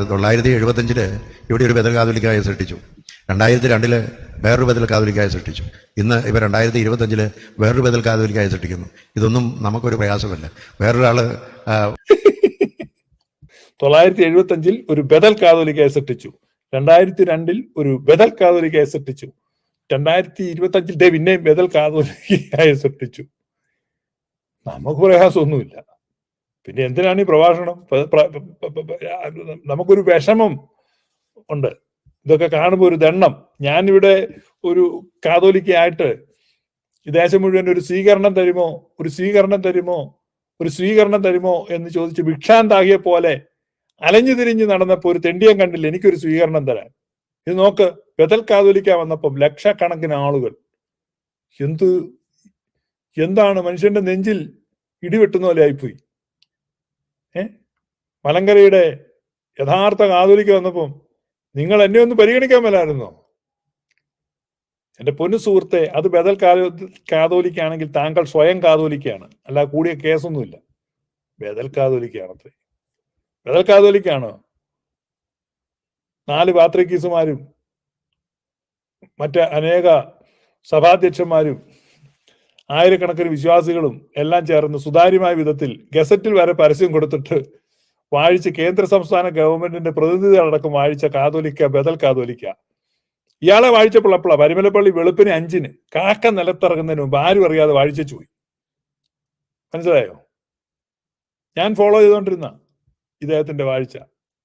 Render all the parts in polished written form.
1975 ഇവിടെ ഒരു ബദൽ കാതോലിക്കായ സൃഷ്ടിച്ചു. 2002 വേറൊരു ബദൽ കാതോലിക്കായ സൃഷ്ടിച്ചു. ഇന്ന് ഇവർ 2025 വേറൊരു ബദൽ കാതോലിക്കായ സൃഷ്ടിക്കുന്നു. ഇതൊന്നും നമുക്കൊരു പ്രയാസമല്ല. വേറൊരാള് 975 ഒരു ബദൽ കാതോലിക്കായ സൃഷ്ടിച്ചു, 2002 ഒരു ബദൽ കാതോലിക്കായ സൃഷ്ടിച്ചു, 2025 പിന്നെയും ബദൽ കാതോലിക്കായ സൃഷ്ടിച്ചു. നമുക്ക് പ്രയാസമൊന്നുമില്ല. പിന്നെ എന്തിനാണ് ഈ പ്രഭാഷണം? നമുക്കൊരു വിഷമം ഉണ്ട് ഇതൊക്കെ കാണുമ്പോൾ, ഒരു ദണ്ണം. ഞാനിവിടെ ഒരു കാതോലിക്കയായിട്ട് ഈ ദേശം മുഴുവൻ ഒരു സ്വീകരണം തരുമോ, ഒരു സ്വീകരണം തരുമോ, ഒരു സ്വീകരണം തരുമോ എന്ന് ചോദിച്ച് ഭിക്ഷാന്താകിയെ പോലെ അലഞ്ഞു തിരിഞ്ഞ് നടന്നപ്പോൾ ഒരു തെണ്ടിയം കണ്ടില്ല എനിക്കൊരു സ്വീകരണം തരാൻ. ഇത് നോക്ക്, ബദൽ കാതോലിക്ക വന്നപ്പം ലക്ഷക്കണക്കിന് ആളുകൾ. എന്താണ് മനുഷ്യന്റെ നെഞ്ചിൽ ഇടിവെട്ടുന്ന പോലെ ആയിപ്പോയി. മലങ്കരയുടെ യഥാർത്ഥ കാതോലിക്ക വന്നപ്പം നിങ്ങൾ എന്നെ ഒന്ന് പരിഗണിക്കാൻ മേലായിരുന്നോ? എന്റെ പൊന്നു സുഹൃത്തെ, അത് ബദൽ കാതോലിക്കാണെങ്കിൽ താങ്കൾ സ്വയം കാതോലിക്കാണ്, അല്ല കൂടിയ കേസൊന്നുമില്ല. ബദൽ കാതോലിക്കാണത്രേ. ബദൽ കാതോലിക്കാണോ? 4 പാത്രിക്കീസുമാരും മറ്റ് അനേക സഭാധ്യക്ഷന്മാരും ആയിരക്കണക്കിന് വിശ്വാസികളും എല്ലാം ചേർന്ന് സുതാര്യമായ വിധത്തിൽ ഗസറ്റിൽ വരെ പരസ്യം കൊടുത്തിട്ട് വാഴിച്ച കേന്ദ്ര സംസ്ഥാന ഗവൺമെന്റിന്റെ പ്രതിനിധികളടക്കം വാഴിച്ച കാതോലിക്ക, ബദൽ കാതോലിക്ക. ഇയാളെ വാഴിച്ചപ്പോൾ പരിമലപ്പള്ളി വെളുപ്പിന് 5 കാക്ക നിലത്തിറങ്ങുന്നതിന് മുമ്പ് ആരും അറിയാതെ വാഴിച്ചു പോയി. മനസ്സിലായോ? ഞാൻ ഫോളോ ചെയ്തുകൊണ്ടിരുന്ന ഇദ്ദേഹത്തിന്റെ വാഴ്ച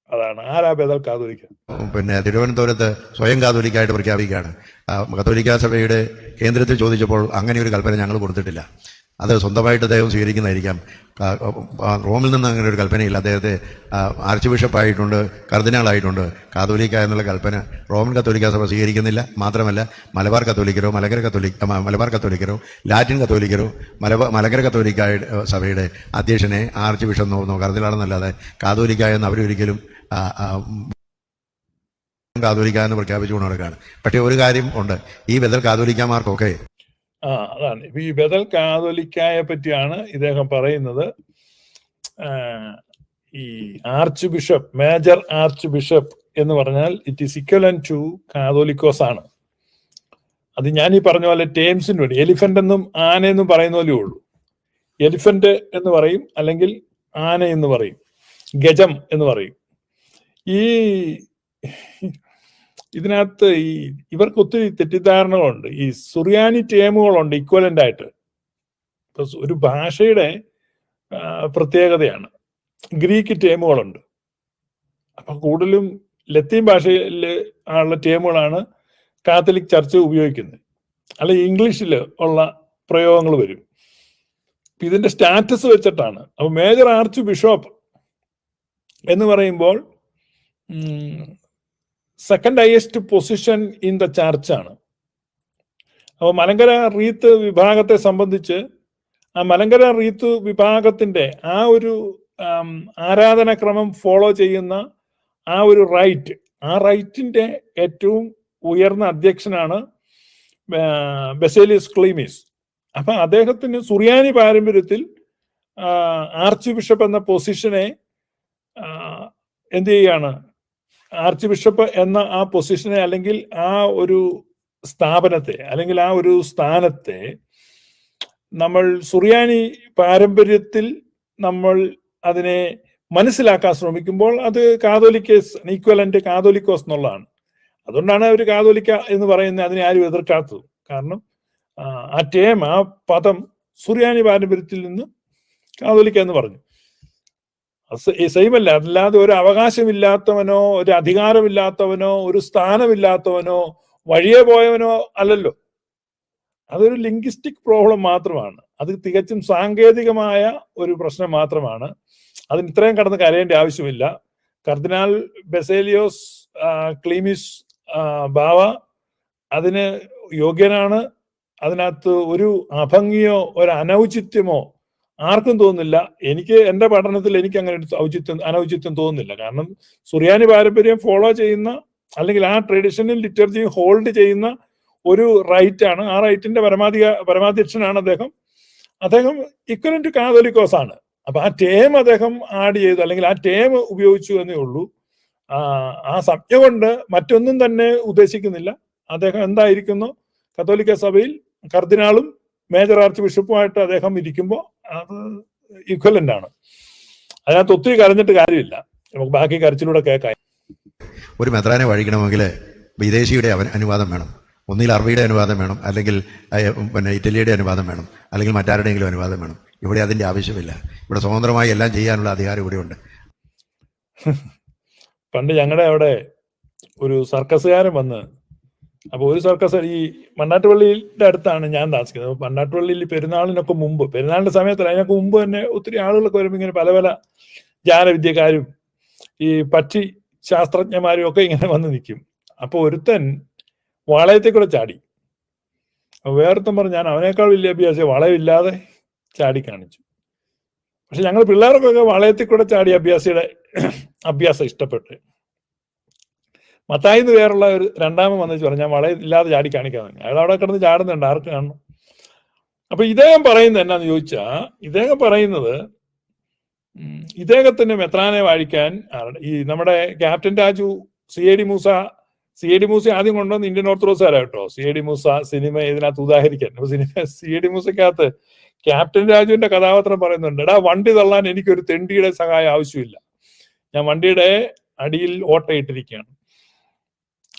അതാണ്. ആരാ ബദൽ കാതോലിക്ക? പിന്നെ തിരുവനന്തപുരത്ത് സ്വയം കാതോലിക്കായിട്ട് പ്രഖ്യാപിക്കുകയാണ്. കത്തോലിക്ക സഭയുടെ കേന്ദ്രത്തിൽ ചോദിച്ചപ്പോൾ അങ്ങനെ ഒരു കൽപ്പന ഞങ്ങൾ കൊടുത്തിട്ടില്ല. അത് സ്വന്തമായിട്ട് അദ്ദേഹം സ്വീകരിക്കുന്നതായിരിക്കാം. റോമിൽ നിന്ന് അങ്ങനെ ഒരു കൽപ്പനയില്ല. അദ്ദേഹത്തെ ആർച്ച് ബിഷപ്പായിട്ടുണ്ട്, കർദിനാളായിട്ടുണ്ട്. കാതോലിക്ക എന്നുള്ള കൽപ്പന റോമൻ കത്തോലിക്ക സഭ സ്വീകരിക്കുന്നില്ല. മാത്രമല്ല മലബാർ കത്തോലിക്കരോ, മലബാർ കത്തോലിക്കരോ, ലാറ്റിൻ കത്തോലിക്കരോ, മലങ്കര കത്തോലിക്ക സഭയുടെ അധ്യക്ഷനെ ആർച്ച് ബിഷപ്പ് എന്നോ കർദിനാളെന്നല്ലാതെ കാതോലിക്ക എന്ന് അവരൊരിക്കലും കാതോലിക്ക എന്ന് പ്രഖ്യാപിച്ചുകൊണ്ട് നടക്കുകയാണ്. പക്ഷേ ഒരു കാര്യം ഉണ്ട്, ഈ ബദൽ കാതോലിക്കമാർക്കൊക്കെ അതാണ് ഈ ബദൽ കാതോലിക്കായെ പറ്റിയാണ് ഇദ്ദേഹം പറയുന്നത്. ഈ archbishop, major archbishop എന്ന് പറഞ്ഞാൽ it is equivalent to catholicos ആണ്. അത് ഞാൻ ഈ പറഞ്ഞ പോലെ ടേംസിന് വേണ്ടി എലിഫന്റ് എന്നും ആനയെന്നും പറയുന്ന പോലെ ഉള്ളൂ. എലിഫന്റ് എന്ന് പറയും, അല്ലെങ്കിൽ ആന എന്ന് പറയും, ഗജം എന്ന് പറയും. ഈ ഇതിനകത്ത് ഇവർക്ക് ഒത്തിരി തെറ്റിദ്ധാരണകളുണ്ട്. ഈ സുറിയാനി ടേമുകളുണ്ട് ഇക്വലന്റ് ആയിട്ട്. ഒരു ഭാഷയുടെ പ്രത്യേകതയാണ്. ഗ്രീക്ക് ടേമുകളുണ്ട്. അപ്പൊ കൂടുതലും ലത്തീൻ ഭാഷയിൽ ഉള്ള ടേമുകളാണ് കാത്തലിക് ചർച്ച് ഉപയോഗിക്കുന്നത്. അല്ല ഇംഗ്ലീഷിൽ ഉള്ള പ്രയോഗങ്ങൾ വരും. ഇതിന്റെ സ്റ്റാറ്റസ് വെച്ചിട്ടാണ്. അപ്പൊ മേജർ ആർച്ച് ബിഷപ്പ് എന്ന് പറയുമ്പോൾ second highest position in the ചർച്ചാണ്. അപ്പോൾ മലങ്കര റീത്ത് വിഭാഗത്തെ സംബന്ധിച്ച് ആ മലങ്കര റീത്ത് വിഭാഗത്തിന്റെ ആ ഒരു ആരാധനാക്രമം ഫോളോ ചെയ്യുന്ന ആ ഒരു ആ റൈറ്റിന്റെ ഏറ്റവും ഉയർന്ന അധ്യക്ഷനാണ് ബസേലിയസ് ക്ലീമീസ്. അപ്പൊ അദ്ദേഹത്തിന് സുറിയാനി പാരമ്പര്യത്തിൽ ആർച്ച് ബിഷപ്പ് എന്ന പൊസിഷനെ എന്ത് ചെയ്യാണ്, ആർച്ച് ബിഷപ്പ് എന്ന ആ പൊസിഷനെ, അല്ലെങ്കിൽ ആ ഒരു സ്ഥാപനത്തെ, അല്ലെങ്കിൽ ആ ഒരു സ്ഥാനത്തെ നമ്മൾ സുറിയാനി പാരമ്പര്യത്തിൽ നമ്മൾ അതിനെ മനസ്സിലാക്കാൻ ശ്രമിക്കുമ്പോൾ അത് കാതോലിക്കേസ്, ഈക്വലന്റ് കാതോലിക്കോസ് എന്നുള്ളതാണ്. അതുകൊണ്ടാണ് അവർ കാതോലിക്ക എന്ന് പറയുന്നത്. അതിനെ ആരും എതിർക്കാത്തത്. കാരണം ആ ടേം, ആ പദം സുറിയാനി പാരമ്പര്യത്തിൽ നിന്ന് കാതോലിക്ക എന്ന് പറഞ്ഞു. സെയിമല്ല. അല്ലാതെ ഒരു അവകാശമില്ലാത്തവനോ, ഒരു അധികാരമില്ലാത്തവനോ, ഒരു സ്ഥാനമില്ലാത്തവനോ, വഴിയെ പോയവനോ അല്ലല്ലോ. അതൊരു ലിംഗ്വിസ്റ്റിക് പ്രോബ്ലം മാത്രമാണ്. അത് തികച്ചും സാങ്കേതികമായ ഒരു പ്രശ്നം മാത്രമാണ്. അതിന് ഇത്രയും കടന്ന് കരയേണ്ട ആവശ്യമില്ല. കർദിനാൾ ബസേലിയോസ് ക്ലീമിസ് ബാവ അതിന് യോഗ്യനാണ്. അതിനകത്ത് ഒരു അഭംഗിയോ ഒരു അനൗചിത്യമോ ആർക്കും തോന്നുന്നില്ല. എനിക്ക് എന്റെ പഠനത്തിൽ എനിക്ക് അങ്ങനെ ഒരു അനൗചിത്യം തോന്നുന്നില്ല. കാരണം സുറിയാനി പാരമ്പര്യം ഫോളോ ചെയ്യുന്ന, അല്ലെങ്കിൽ ആ ട്രഡീഷണൽ ലിറ്റർജി ഹോൾഡ് ചെയ്യുന്ന ഒരു റൈറ്റാണ്. ആ റൈറ്റിന്റെ പരമാധ്യക്ഷനാണ് അദ്ദേഹം. അദ്ദേഹം ഇക്വലന്റ് കാതോലിക്കോസ് ആണ്. അപ്പൊ ആ ടേം അദ്ദേഹം ആഡ് ചെയ്തു, അല്ലെങ്കിൽ ആ ടേം ഉപയോഗിച്ചു എന്നേ ഉള്ളൂ. ആ സംജ്ഞ കൊണ്ട് മറ്റൊന്നും തന്നെ ഉദ്ദേശിക്കുന്നില്ല. അദ്ദേഹം എന്തായിരിക്കുന്നു കത്തോലിക്ക സഭയിൽ കർദിനാളും മേജർ ആർച്ച് ബിഷപ്പുമായിട്ട് അദ്ദേഹം ഇരിക്കുമ്പോൾ അത് ഇക്വലന്റ് ആണ്. അതിനകത്ത് ഒത്തിരി കരഞ്ഞിട്ട് കാര്യമില്ല. നമുക്ക് ബാക്കി കരച്ചിലൂടെ കേൾക്കാം. ഒരു മെത്രാനെ വഴിക്കണമെങ്കിൽ വിദേശിയുടെ അനുവാദം വേണം. ഒന്നിൽ അറബിയുടെ അനുവാദം വേണം, അല്ലെങ്കിൽ പിന്നെ ഇറ്റലിയുടെ അനുവാദം വേണം, അല്ലെങ്കിൽ മറ്റാരുടെയെങ്കിലും അനുവാദം വേണം. ഇവിടെ അതിൻ്റെ ആവശ്യമില്ല. ഇവിടെ സ്വതന്ത്രമായി എല്ലാം ചെയ്യാനുള്ള അധികാരം ഇവിടെയുണ്ട്. പണ്ട് ഞങ്ങളുടെ അവിടെ ഒരു സർക്കസുകാരൻ വന്ന്, അപ്പോൾ ഒരു സർക്കസ് ഈ മണ്ണാട്ടുപള്ളിയുടെ അടുത്താണ് ഞാൻ താമസിക്കുന്നത്. മണ്ണാട്ടുപള്ളിയിൽ പെരുന്നാളിനൊക്കെ മുമ്പ്, പെരുന്നാളിന്റെ സമയത്തല്ല, അതിനൊക്കെ മുമ്പ് തന്നെ ഒത്തിരി ആളുകളൊക്കെ വരുമ്പോൾ ഇങ്ങനെ പല പല ജാലവിദ്യക്കാരും ഈ പക്ഷി ശാസ്ത്രജ്ഞന്മാരും ഒക്കെ ഇങ്ങനെ വന്ന് നിൽക്കും. അപ്പോൾ ഒരുത്തൻ വളയത്തിൽ കൂടെ ചാടി. വേറൊരുത്തൻ പറഞ്ഞു ഞാൻ അവനേക്കാൾ വലിയ അഭ്യാസം വളയമില്ലാതെ ചാടി കാണിച്ചു. പക്ഷെ ഞങ്ങൾ പിള്ളേർക്കൊക്കെ വളയത്തിൽ കൂടെ ചാടി അഭ്യാസം ഇഷ്ടപ്പെട്ട്. മത്തായിന്ന് വേറുള്ള ഒരു രണ്ടാമൻ വന്നു പറഞ്ഞു ഞാൻ വളയില്ലാതെ ചാടി കാണിക്കാന്ന്. അയാൾ അവിടെ കിടന്ന് ചാടുന്നുണ്ട്, ആർക്ക് കാണണം. അപ്പൊ ഇദ്ദേഹം പറയുന്നത് എന്നാന്ന് ചോദിച്ചാ, ഇദ്ദേഹം പറയുന്നത് ഇദ്ദേഹത്തിന് മെത്രാനെ വാഴിക്കാൻ ഈ നമ്മുടെ captain Raju, C I D Moosa ആദ്യം കൊണ്ടുവന്ന് ഇന്ത്യൻ ഓർത്തഡോക്സുകാരാ കേട്ടോ. C I D Moosa cinema ഇതിനകത്ത് ഉദാഹരിക്കാൻ. സി എ ഡി മൂസക്കകത്ത് ക്യാപ്റ്റൻ രാജുവിന്റെ കഥാപാത്രം പറയുന്നുണ്ട്, എടാ വണ്ടി തള്ളാൻ എനിക്കൊരു തെണ്ടിയുടെ സഹായം ആവശ്യമില്ല, ഞാൻ വണ്ടിയുടെ അടിയിൽ ഓട്ടയിട്ടിരിക്കുകയാണ്.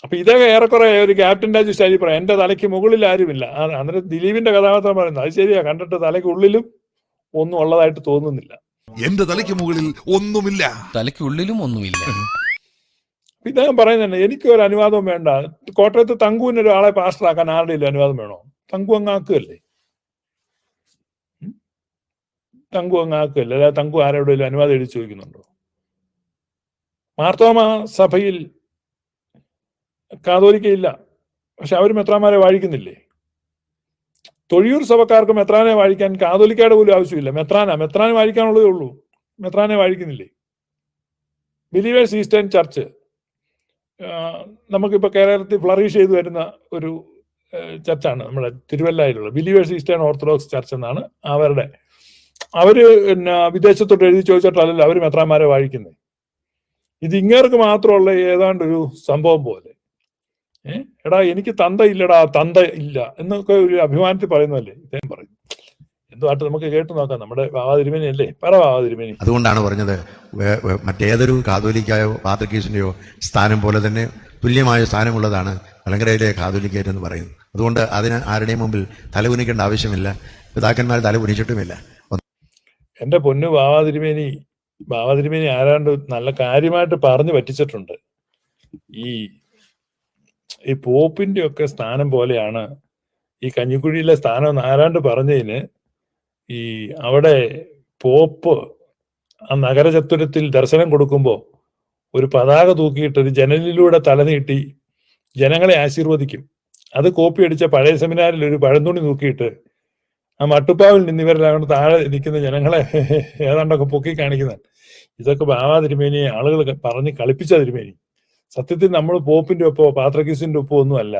അപ്പൊ ഇതൊക്കെ ഏറെക്കുറെ ഒരു ക്യാപ്റ്റൻ രാജു സ്റ്റൈലിൽ പറയാം, എന്റെ തലയ്ക്ക് മുകളിൽ ആരുമില്ല. അന്നേരം ദിലീപിന്റെ കഥാപാത്രം പറയുന്നത് അത് ശരിയാ, കണ്ടിട്ട് തലയ്ക്ക് ഉള്ളിലും ഒന്നും ഉള്ളതായിട്ട് തോന്നുന്നില്ല. എന്റെ തലയ്ക്ക് മുകളിൽ ഒന്നുമില്ല, തലയ്ക്ക് ഉള്ളിലും ഒന്നുമില്ല. ഇദ്ദേഹം പറയുന്നുണ്ട് എനിക്ക് ഒരു അനുവാദവും വേണ്ട. കോട്ടയത്ത് തങ്കുവിന് ഒരാളെ പാസ്റ്ററാക്കാൻ ആരുടെയും അനുവാദം വേണോ? തങ്കു അങ്ങാക്കുകയല്ലേ, അല്ലാതെ തങ്കു ആരോടെങ്കിലും അനുവാദം എഴുതി ചോദിക്കുന്നുണ്ടോ? മാർത്തോമ സഭയിൽ കാതോലിക്കയില്ല, പക്ഷെ അവർ മെത്രാന്മാരെ വാഴിക്കുന്നില്ലേ? തൊഴിയൂർ സഭക്കാർക്ക് മെത്രാനെ വാഴിക്കാൻ കാതോലിക്കയുടെ പോലും ആവശ്യമില്ല. മെത്രാനെ വാഴിക്കാനുള്ളതേ ഉള്ളൂ, മെത്രാനെ വാഴിക്കുന്നില്ലേ? ബിലീവേഴ്സ് ഈസ്റ്റേൺ ചർച്ച് നമുക്കിപ്പോൾ കേരളത്തിൽ ഫ്ലറിഷ് ചെയ്തു വരുന്ന ഒരു ചർച്ചാണ് നമ്മുടെ തിരുവല്ലയിലുള്ള ബിലീവേഴ്സ് ഈസ്റ്റേൺ ഓർത്തഡോക്സ് ചർച്ച് എന്നാണ് അവര് പിന്നെ വിദേശത്തോട്ട് എഴുതി ചോദിച്ചിട്ടല്ലല്ലോ അവർ മെത്രാന്മാരെ വാഴിക്കുന്നത്. ഇത് ഇങ്ങേർക്ക് മാത്രമുള്ള ഏതാണ്ടൊരു സംഭവം പോലെ. എടാ എനിക്ക് തന്ത ഇല്ല എന്നൊക്കെ ഒരു അഭിമാനത്തിൽ പറയുന്നതല്ലേ ഇദ്ദേഹം പറയും. എന്തുമായിട്ട് നമുക്ക് കേട്ടു നോക്കാം. നമ്മുടെ ബാബാ തിരുമേനി അല്ലേ, പറ ബാബാ തിരുമേനി. അതുകൊണ്ടാണ് പറഞ്ഞത് മറ്റേതൊരു കാതോലിക്കായോ പാത്രിക്കീസിന്റെയോ സ്ഥാനം പോലെ തന്നെ തുല്യമായ സ്ഥാനമുള്ളതാണ് മലങ്കരയിലെ കാതോലിക്കേറ്റ് എന്ന് പറയുന്നത്. അതുകൊണ്ട് അതിന് ആരുടെയും മുമ്പിൽ തലകുനിക്കേണ്ട ആവശ്യമില്ല, പിതാക്കന്മാർ തലകുനിച്ചിട്ടുമില്ല. എന്റെ പൊന്നു ബാബാ തിരുമേനി ആരാണ്ട് നല്ല കാര്യമായിട്ട് പറഞ്ഞു പറ്റിച്ചിട്ടുണ്ട്. ഈ പോപ്പിന്റെ ഒക്കെ സ്ഥാനം പോലെയാണ് ഈ കഞ്ഞിക്കുഴിയിലെ സ്ഥാനം എന്ന് ആരാണ്ട് പറഞ്ഞതിന്, ഈ അവിടെ പോപ്പ് ആ നഗരചത്വരത്തിൽ ദർശനം കൊടുക്കുമ്പോൾ ഒരു പതാക തൂക്കിയിട്ട് ഒരു ജനലിലൂടെ തലനീട്ടി ജനങ്ങളെ ആശീർവദിക്കും. അത് കോപ്പി അടിച്ച പഴയ സെമിനാറിൽ ഒരു പഴന്തുണി തൂക്കിയിട്ട് ആ മട്ടുപ്പാവിൽ നിന്ന് ഇവരെല്ലാം താഴെ നിൽക്കുന്ന ജനങ്ങളെ ഏതാണ്ടൊക്കെ പൊക്കി കാണിക്കുന്നതാണ്. ഇതൊക്കെ ബാബാ തിരുമേനി ആളുകൾ പറഞ്ഞ് കളിപ്പിച്ച തിരുമേനി. സത്യത്തിൽ നമ്മൾ പോപ്പിന്റെ ഒപ്പോ പാത്രക്കീസിന്റെ ഒപ്പോ ഒന്നും അല്ല.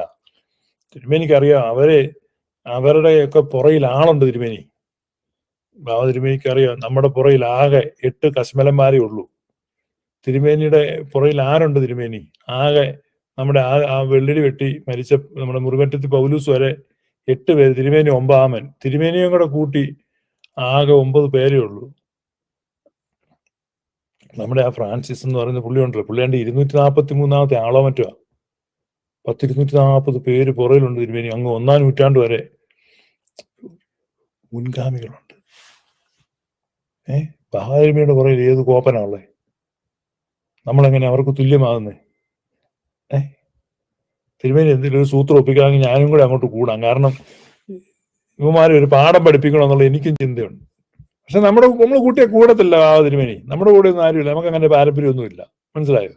തിരുമേനിക്കറിയാം അവരുടെയൊക്കെ പുറയിൽ ആളുണ്ട്. ബാബാ തിരുമേനിക്കറിയാം നമ്മുടെ പുറയിൽ ആകെ 8 കശ്മലന്മാരേ ഉള്ളൂ. തിരുമേനിയുടെ പുറയിൽ ആരുണ്ട്? തിരുമേനി ആകെ നമ്മുടെ ആ വെള്ളിടി വെട്ടി മരിച്ച നമ്മുടെ മുറിമറ്റത്തി പൗലൂസ് വരെ 8 പേര്, തിരുമേനി 9-ാമൻ, തിരുമേനിയും കൂടെ കൂട്ടി ആകെ 9 പേരേ ഉള്ളൂ. നമ്മുടെ ആ ഫ്രാൻസിസ് എന്ന് പറയുന്ന പുള്ളി ഉണ്ടല്ലോ, പുള്ളിയാണ്ട് 243-ാമത്തെ ആളോ മറ്റോ, 240 പേര് പുറയിലുണ്ട് തിരുമേനി. അങ്ങ് 1-ാം നൂറ്റാണ്ട് വരെ മുൻഗാമികളുണ്ട്. ബാബാതിരുമേനിയുടെ പുറയിൽ ഏത് കോപ്പനാണുള്ളത്? നമ്മളെങ്ങനെ അവർക്ക് തുല്യമാകുന്നേ? തിരുമേനി എന്തെങ്കിലും ഒരു സൂത്രം ഒപ്പിക്കാമെങ്കിൽ ഞാനും കൂടെ അങ്ങോട്ട് കൂടാം. കാരണം ഇവന്മാരെ ഒരു പാഠം പഠിപ്പിക്കണമെന്നുള്ള എനിക്കും ചിന്തയുണ്ട്. പക്ഷെ നമ്മൾ കൂട്ടിയെ കൂടത്തില്ല ബാബാ തിരുമേനി. നമ്മുടെ കൂടെ ഒന്നും ആരുമില്ല, നമുക്ക് അങ്ങനെ പാരമ്പര്യമൊന്നുമില്ല. മനസ്സിലായോ?